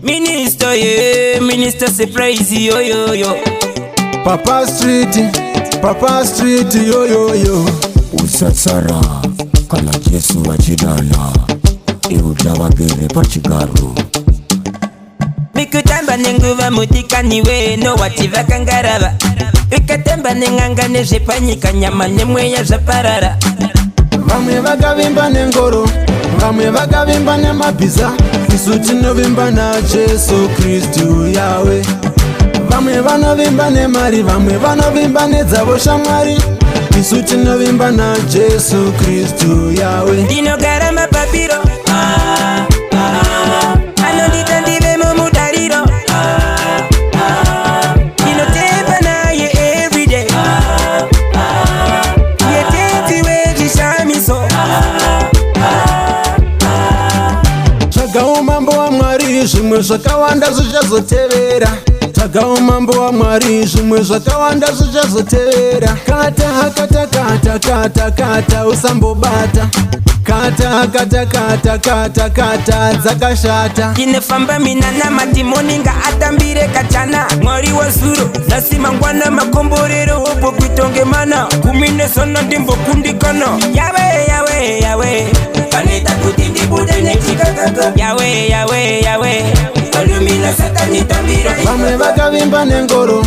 Minister, yeah, Minister surprise, yo yo yo. Papa Street, yo yo yo. Usatsara, kala Jesu wachidala, iudava gere pachigaru. Mikutamba nenguva mutika niwe no wachiva kangarava. Ikatemba nenganga nezvepanyika nyama nemweya zvaparara. Vamwe vakavimba nengoro, vamwe vakavimba nemabhiza, isu tinovimba naJesu Kristu yawe. Vamwe vanovimba nemari, vamwe vanovimba nedzavo shamwari, isu tinovimba naJesu Kristu yawe. Ndinogara mapapiro, anondita ndive mumudariro, ndinotemba naye everyday, yetenzi wezvishamiso. Tsvagawo mambo waMwari, zvimwe zvakawanda zvichazotevera. Tsvagawo mambo waMwari, zvimwe zvakawanda zvichazotevera. Kata kata kata kata kata usambobata. Kata kata kata kata kata dzakashata. Ndinofamba mina namadhimoni ngaatambire katana. Mwari wazuro nhasi mangwana makomborero opokuitonge mana. Kumi nesona ndimbokundikana. Yawe yawe yawe kaneta kuti ndibude nechikakaka. Yawe yawe yawe alumina satani tambira. Vamwe vakavimba nengoro,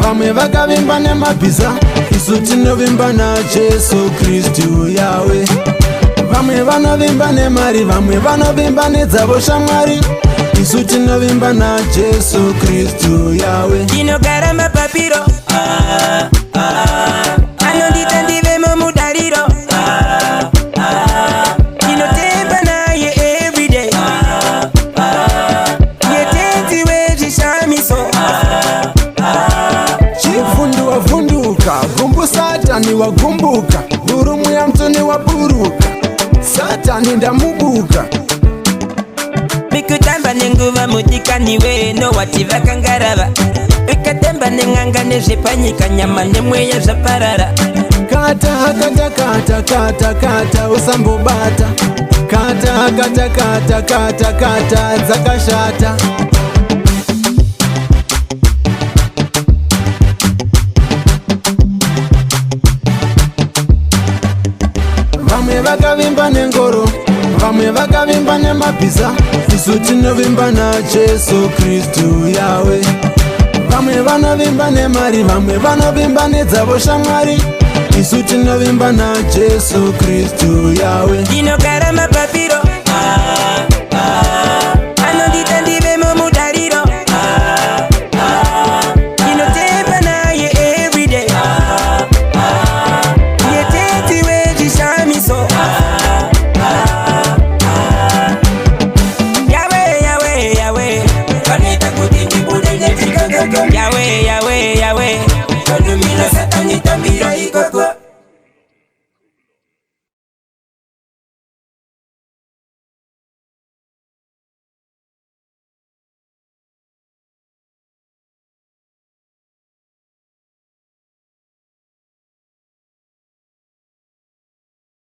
vamwe vakavimba nemabhiza, isu tinovimba naJesu Kristu yawe. Vamwe vanovimba nemari, vamwe vanovimba nedzavo shamwari, isu tinovimba naJesu Kristu yawe. Ndinogara mapapiro, anondita ndive mumudariro, ndinotemba naye everyday, yetenzi wezvishamiso. Chifundi wavhunduka, gumbu Satani wagumbuka, gurumu ya mtoni waburuka, Satani ndamubuka. Mikutamba nenguva mutika niwe no wachiva kangarava. Ikatemba nenganga nezvepanyika nyama nemweya zvaparara. Kata kata kata kata kata usambobata. Kata kata kata kata kata dzakashata. Vamwe vakavimba nengoro, vamwe vakavimba nemabhiza, isu tinovimba naJesu Kristu yawe. Vamwe vanovimba nemari, vamwe vanovimba nedzavo shamwari, isu tinovimba naJesu Kristu yawe. Ndinogara mapapiro,